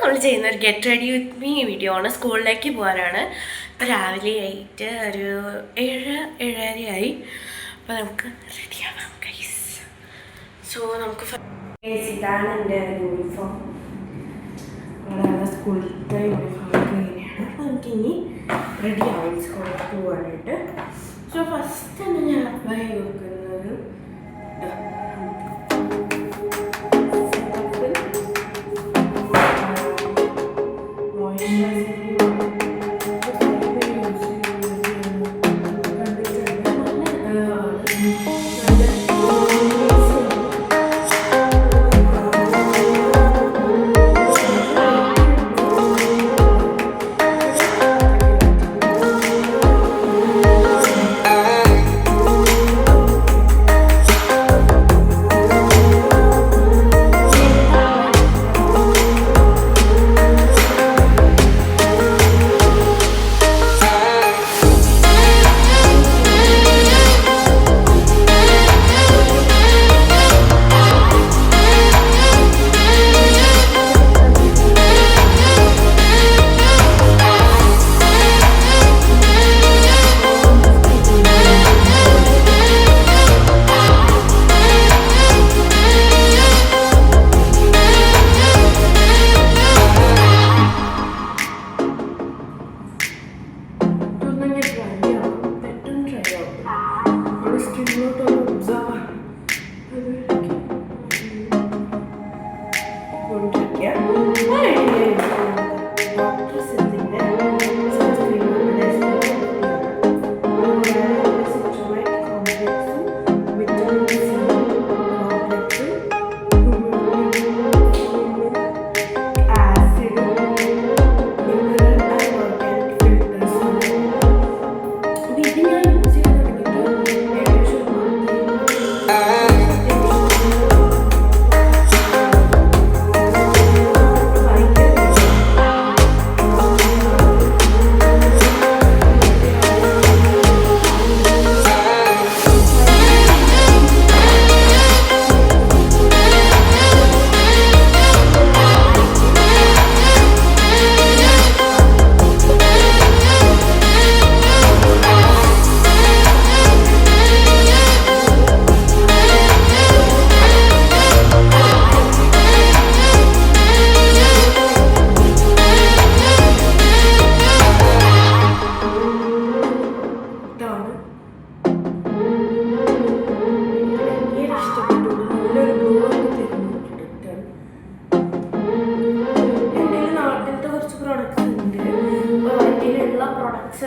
നമ്മൾ ചെയ്യുന്ന ഒരു get ready with me video ആണ്. സ്കൂളിലേക്ക് പോകാനാണ്. ഇപ്പോൾ രാവിലെ ആയിട്ട് ഒരു 7-7:30 അപ്പോൾ നമുക്ക് റെഡിയാവാം ഗൈസ്. സോ നമുക്ക് ഇതാണ് എൻ്റെ യൂണിഫോം. സ്കൂളിലത്തെ യൂണിഫോമൊക്കെ ഇങ്ങനെയാണ്. അപ്പോൾ നമുക്കിനി റെഡി ആവും സ്കൂളിൽ പോകാനായിട്ട്. സോ ഫസ്റ്റ് തന്നെ ഞാൻ അപ്ലൈ ചെയ്ത് കൊടുക്കുന്നത്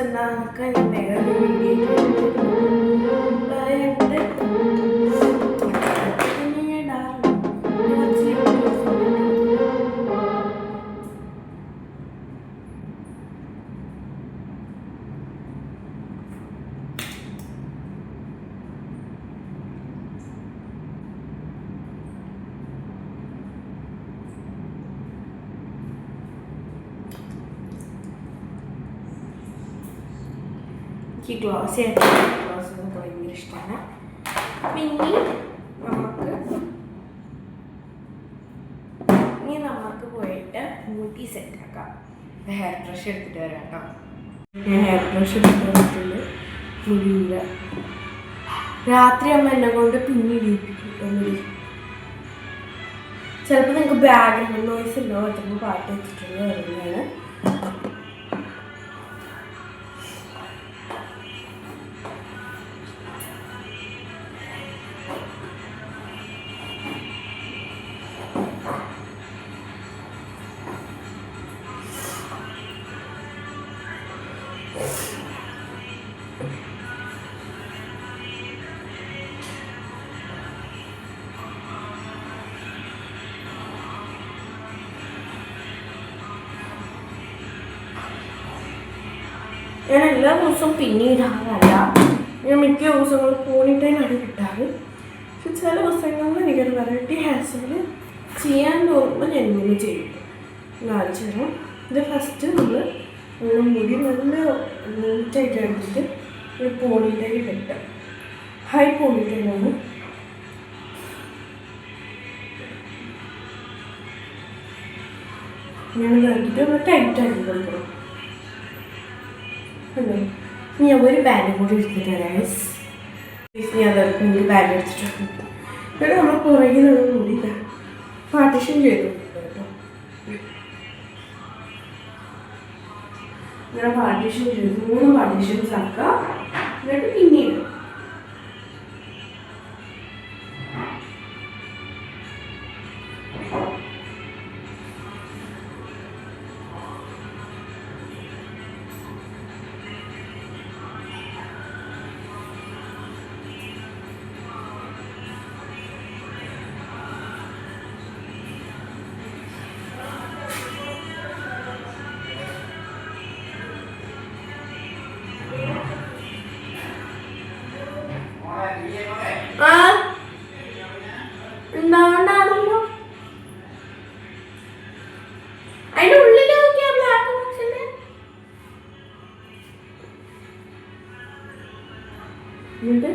എന്താണെന്നൊക്കെ ഞാൻ വേറെ വീഡിയോ എനിക്ക് ഗ്ലോസി ആയിട്ട് ഗ്ലോസ് ഒക്കെ ഭയങ്കര ഇഷ്ടമാണ്. പിന്നെ നമുക്ക് പോയിട്ട് മുടി സെറ്റാക്കാം. ഹെയർ ബ്രഷ് എടുത്തിട്ട് വരാം കേട്ടോ. ഞാൻ ഹെയർ ബ്രഷ് എടുത്തിട്ട് വന്നിട്ടുണ്ട്. മുടിയില്ല രാത്രി അമ്മ എന്നെ കൊണ്ട് പിന്നെ ഇടിപ്പിക്കും മുടി. ചിലപ്പോൾ നിങ്ങൾക്ക് ബാക്ക്ഗ്രൗണ്ട് നോയ്സ് ഉണ്ടോ ചിലപ്പോൾ പാട്ട് വെച്ചിട്ടുണ്ട് വരുന്നതാണ്. ഞാൻ എല്ലാ ദിവസവും പിന്നീടാകല്ല, ഞാൻ മിക്ക ദിവസങ്ങളും പോണിട്ടൈലാണ് കിട്ടാറ്. പക്ഷെ ചില ദിവസങ്ങളിൽ എനിക്കൊരു വെറൈറ്റി ഹെയർ സ്റ്റൈൽ ചെയ്യാൻ തോന്നുമ്പോൾ ഞാൻ ഇങ്ങനെ ചെയ്യും. കാണിച്ചു തരാം. ഇത് ഫസ്റ്റ് നമ്മൾ മുടി നല്ല നീറ്റായിട്ട് എടുത്തിട്ട് ഒരു പോണിട്ടൈൽ കെട്ടുക. ഹൈ പോണിട്ടൈലാണ്. ഞാൻ നോക്കിയിട്ട് ഒന്ന് ടൈറ്റ് ആക്കി കൊടുക്കണം. അല്ലേ ഞാൻ ഒരു ബാൻഡ് കൂടി എടുത്തിട്ട് വരാം. ഞാൻ ഒരു ബാൻഡ് എടുത്തിട്ടുണ്ട്. എന്നിട്ട് നമ്മൾ പുറകിലുള്ള കൂടി പാർട്ടീഷൻ ചെയ്തിട്ടുണ്ട് കേട്ടോ. ഇങ്ങനെ പാർട്ടീഷൻ ചെയ്ത് 3 പാർട്ടീഷൻസ് ആക്കാം. എന്നിട്ട് പിന്നീട് ഉണ്ടാവണ്ടാണല്ലോ. അതിന്റെ ഉള്ളിൽ നോക്കിയാ ബ്ലാക്ക് ബോക്സിന്റെ എന്നിട്ട്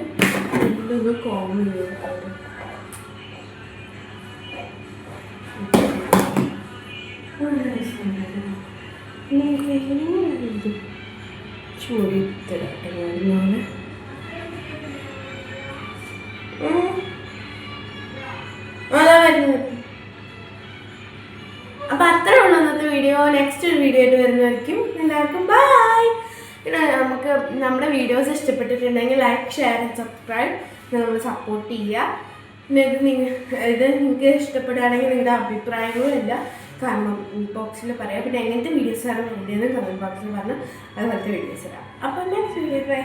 കോമൺ ചോദിത്തരട്ടെ ഞാൻ. അതാ വരുന്നത്. അപ്പം അത്രേ ഉള്ളൂ ഇന്നത്തെ വീഡിയോ. നെക്സ്റ്റ് ഒരു വീഡിയോ ആയിട്ട് വരുന്നതായിരിക്കും. എല്ലാവർക്കും ബൈ. പിന്നെ നമുക്ക് നമ്മുടെ വീഡിയോസ് ഇഷ്ടപ്പെട്ടിട്ടുണ്ടെങ്കിൽ ലൈക്ക്, ഷെയർ ആൻഡ് സബ്സ്ക്രൈബ് നമ്മൾ സപ്പോർട്ട് ചെയ്യുക. പിന്നെ ഇത് നിങ്ങൾക്ക് ഇഷ്ടപ്പെടുകയാണെങ്കിൽ നിങ്ങളുടെ അഭിപ്രായങ്ങളും ഇല്ല കാരണം ബോക്സിൽ പറയാം. പിന്നെ എങ്ങനത്തെ വീഡിയോസാണ് വേണ്ടതെന്ന് കമൻറ്റ് ബോക്സിൽ പറഞ്ഞാൽ അതുപോലത്തെ വീഡിയോസ് ഇടാം. അപ്പം നെക്സ്റ്റ് വീഡിയോ ബൈ.